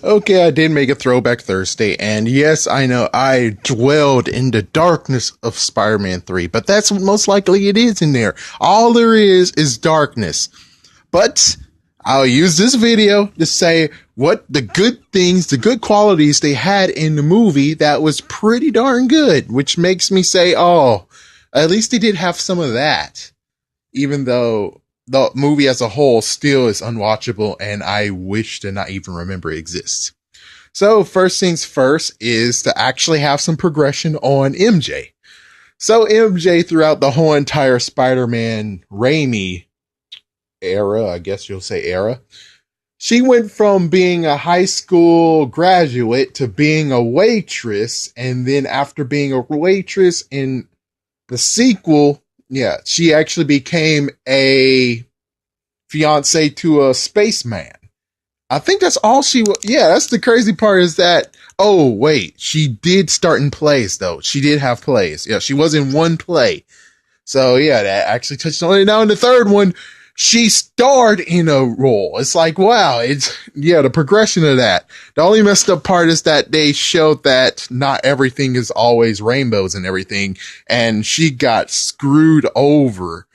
Okay, I did make a throwback Thursday, and yes, I know I dwelled in the darkness of Spider-Man 3, but that's what most likely it is in there. All there is darkness. But I'll use this video to say what the good things, the good qualities they had in the movie that was pretty darn good, which makes me say, oh, at least they did have some of that, even though the movie as a whole still is unwatchable and I wish to not even remember it exists. So first things first is to actually have some progression on MJ. So MJ throughout the whole entire Spider-Man Raimi era, I guess you'll say era, she went from being a high school graduate to being a waitress. And then after being a waitress in the sequel, yeah, she actually became a fiance to a spaceman. I think that's all she was. Yeah, that's the crazy part is that, oh, wait, she did start in plays, though. She did have plays. Yeah, she was in one play. So, yeah, that actually touched on it. Now, in the third one, she starred in a role. It's like, wow, yeah, the progression of that. The only messed up part is that they showed that not everything is always rainbows and everything. And she got screwed over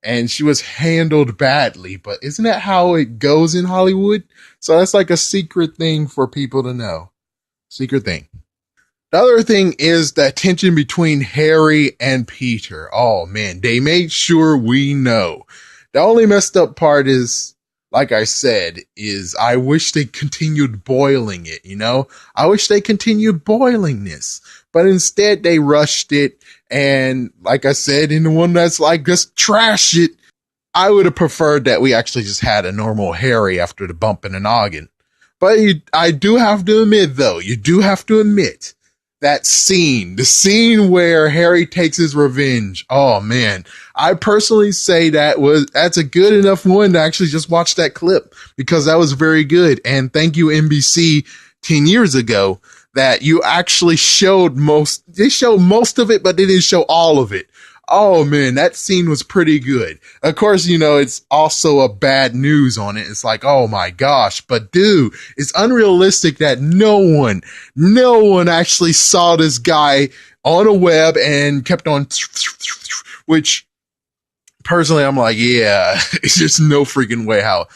and she was handled badly. But isn't that how it goes in Hollywood? So that's like a secret thing for people to know. Secret thing. The other thing is the tension between Harry and Peter. Oh man, they made sure we know. The only messed up part is, like I said, is I wish they continued boiling it, you know? I wish they continued boiling this. But instead they rushed it. And like I said, in the one that's like, just trash it. I would have preferred that we actually just had a normal Harry after the bump in the noggin. But I do have to admit, though, you do have to admit that scene, the scene where Harry takes his revenge. Oh man, I personally say that's a good enough one to actually just watch that clip because that was very good. And thank you, NBC, 10 years ago that you actually they showed most of it, but they didn't show all of it. Oh man, that scene was pretty good. Of course, you know, it's also a bad news on it. It's like, oh my gosh, but dude, it's unrealistic that no one actually saw this guy on a web and kept on, which personally I'm like, yeah, it's just no freaking way how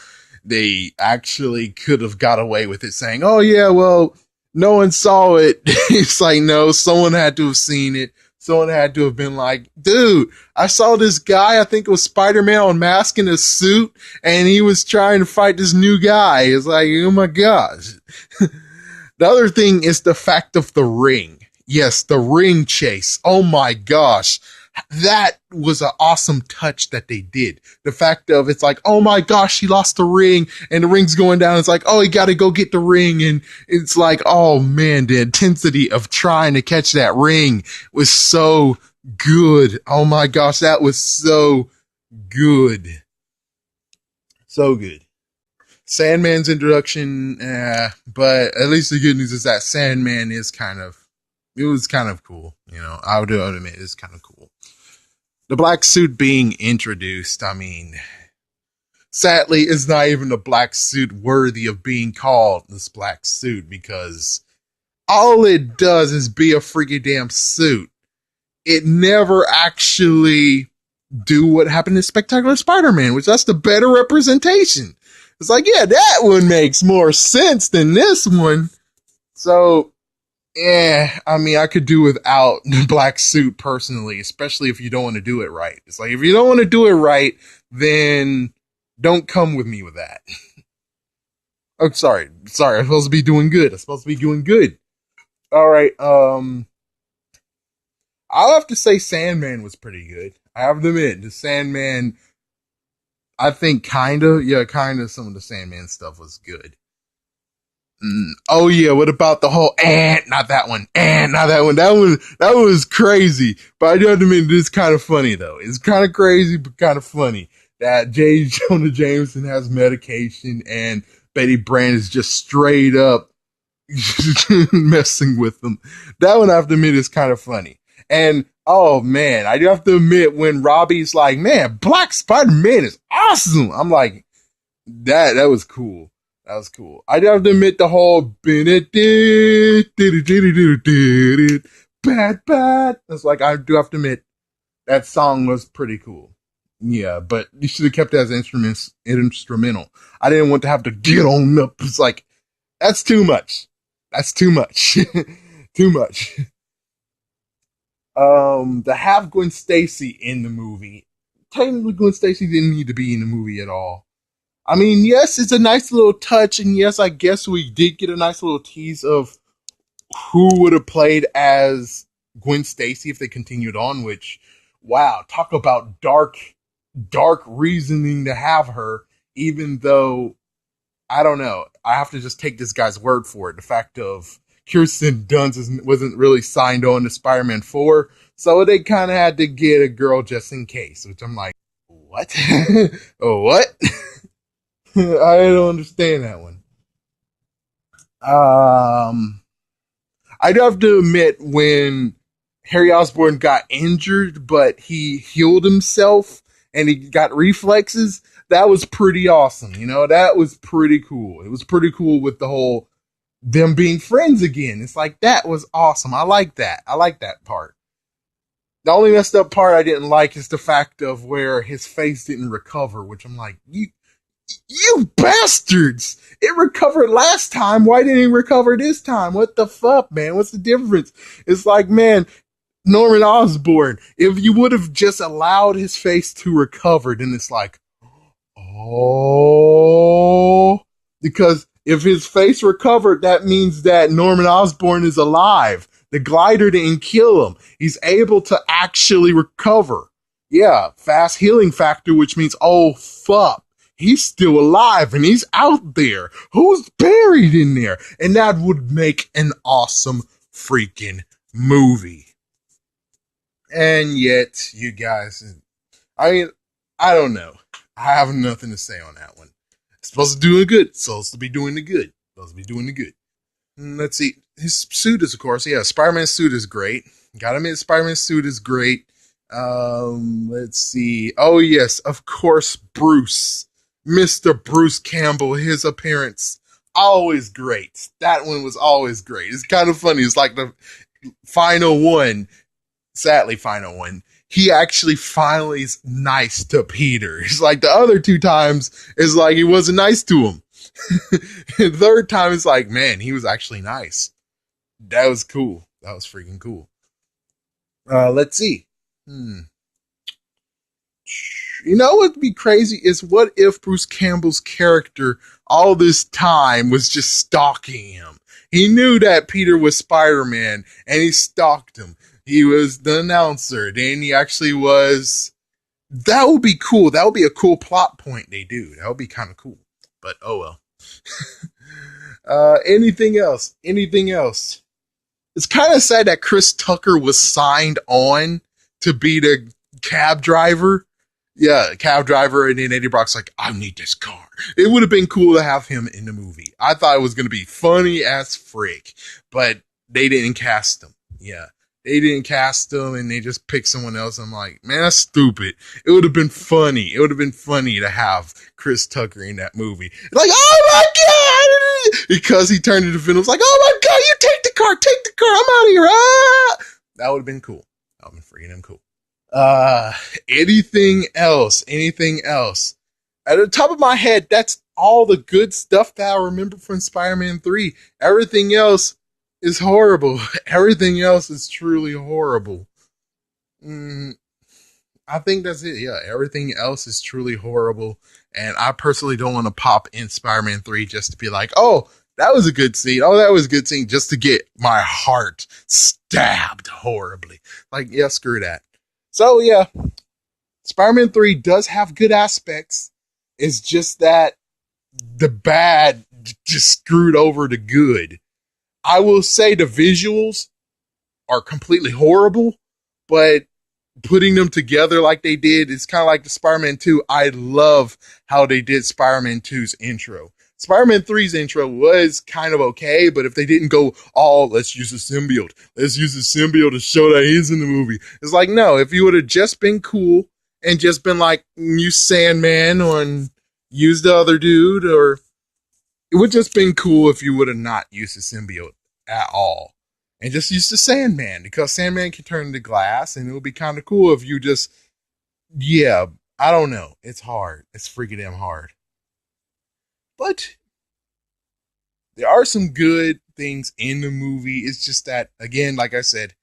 they actually could have got away with it saying, oh yeah, well, no one saw it. It's like, no, someone had to have seen it. Someone had to have been like, dude, I saw this guy, I think it was Spider-Man on mask in a suit, and he was trying to fight this new guy. It's like, oh my gosh. The other thing is the fact of the ring. Yes, the ring chase. Oh my gosh. That was an awesome touch that they did. The fact of it's like, oh my gosh, he lost the ring and the ring's going down. It's like, oh, he got to go get the ring. And it's like, oh man, the intensity of trying to catch that ring was so good. Oh my gosh, that was so good. So good. Sandman's introduction, but at least the good news is that Sandman is it was kind of cool. You know, I would admit it's kind of cool. The black suit being introduced, I mean, sadly, it's not even a black suit worthy of being called this black suit because all it does is be a freaking damn suit. It never actually do what happened in Spectacular Spider-Man, which that's the better representation. It's like, yeah, that one makes more sense than this one. So, yeah, I mean, I could do without the black suit personally, especially if you don't want to do it right. It's like, if you don't want to do it right, then don't come with me with that. Oh, sorry, I'm supposed to be doing good. All right, I'll have to say Sandman was pretty good. I have to admit, the Sandman, I think kind of some of the Sandman stuff was good. Oh yeah, what about the whole not that one. That was crazy. But I do have to admit, it's kind of funny though. It's kind of crazy, but kind of funny that J. Jonah Jameson has medication and Betty Brant is just straight up messing with them. That one I have to admit is kind of funny. And oh man, I do have to admit when Robbie's like, man, Black Spider-Man is awesome. I'm like, that was cool. That was cool. I'd have to admit the whole bad bad. It's like I do have to admit that song was pretty cool. Yeah, but you should have kept it as instrumental. I didn't want to have to get on up. It's like that's too much. That's too much. Too much. To have Gwen Stacy in the movie. Technically, Gwen Stacy didn't need to be in the movie at all. I mean, yes, it's a nice little touch, and yes, I guess we did get a nice little tease of who would have played as Gwen Stacy if they continued on, which, wow, talk about dark reasoning to have her, even though, I don't know, I have to just take this guy's word for it. The fact of Kirsten Dunst wasn't really signed on to Spider-Man 4, so they kind of had to get a girl just in case, which I'm like, what? Oh, what? I don't understand that one. I do have to admit when Harry Osborn got injured, but he healed himself and he got reflexes, that was pretty awesome. You know, that was pretty cool. It was pretty cool with the whole them being friends again. It's like, that was awesome. I like that. I like that part. The only messed up part I didn't like is the fact of where his face didn't recover, which I'm like, you bastards! It recovered last time. Why didn't it recover this time? What the fuck, man? What's the difference? It's like, man, Norman Osborn, if you would have just allowed his face to recover, then it's like, oh, because if his face recovered, that means that Norman Osborn is alive. The glider didn't kill him. He's able to actually recover. Yeah, fast healing factor, which means, oh, fuck. He's still alive and he's out there. Who's buried in there? And that would make an awesome freaking movie. And yet, you guys, I mean, I don't know. I have nothing to say on that one. It's supposed to do the good. It's supposed to be doing the good. It's supposed to be doing the good. Let's see. His suit is, of course, yeah, Spider-Man's suit is great. Gotta admit, Spider-Man's suit is great. Let's see. Oh, yes, of course, Bruce. Mr. Bruce Campbell, his appearance, always great. That one was always great. It's kind of funny. It's like the final one, sadly final one. He actually finally is nice to Peter. It's like the other two times, it's like he wasn't nice to him. The third time, it's like, man, he was actually nice. That was cool. That was freaking cool. Let's see. You know what would be crazy is what if Bruce Campbell's character all this time was just stalking him? He knew that Peter was Spider-Man and he stalked him. He was the announcer. Then he actually was. That would be cool. That would be a cool plot point they do. That would be kind of cool. But oh well. Anything else? Anything else? It's kind of sad that Chris Tucker was signed on to be the cab driver. Yeah, cab driver, and then Eddie Brock's like, I need this car. It would have been cool to have him in the movie. I thought it was going to be funny as frick, but they didn't cast him. Yeah, they didn't cast him, and they just picked someone else. I'm like, man, that's stupid. It would have been funny. It would have been funny to have Chris Tucker in that movie. Like, oh my God! Because he turned into Venom. It's like, oh my God, you take the car, I'm out of here. Ah! That would have been cool. That would have been freaking cool. Anything else? At the top of my head, that's all the good stuff that I remember from Spider-Man 3. Everything else is horrible. Everything else is truly horrible. I think that's it. Yeah, everything else is truly horrible. And I personally don't want to pop in Spider-Man 3 just to be like, oh, that was a good scene. Oh, that was a good scene, just to get my heart stabbed horribly. Like, yeah, screw that. So, yeah, Spider-Man 3 does have good aspects. It's just that the bad just screwed over the good. I will say the visuals are completely horrible, but putting them together like they did, it's kind of like the Spider-Man 2. I love how they did Spider-Man 2's intro. Spider-Man 3's intro was kind of okay, but if they didn't go, oh, let's use a symbiote. Let's use a symbiote to show that he's in the movie. It's like, no, if you would have just been cool and just been like, use Sandman or use the other dude or It would just been cool if you would have not used the symbiote at all and just used the Sandman, because Sandman can turn into glass, and it would be kind of cool if you just, yeah, I don't know. It's hard. It's freaking damn hard. But there are some good things in the movie. It's just that, again, like I said,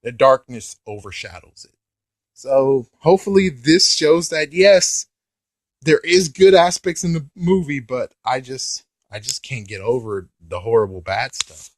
the darkness overshadows it. So hopefully this shows that, yes, there is good aspects in the movie, but I just can't get over the horrible bad stuff.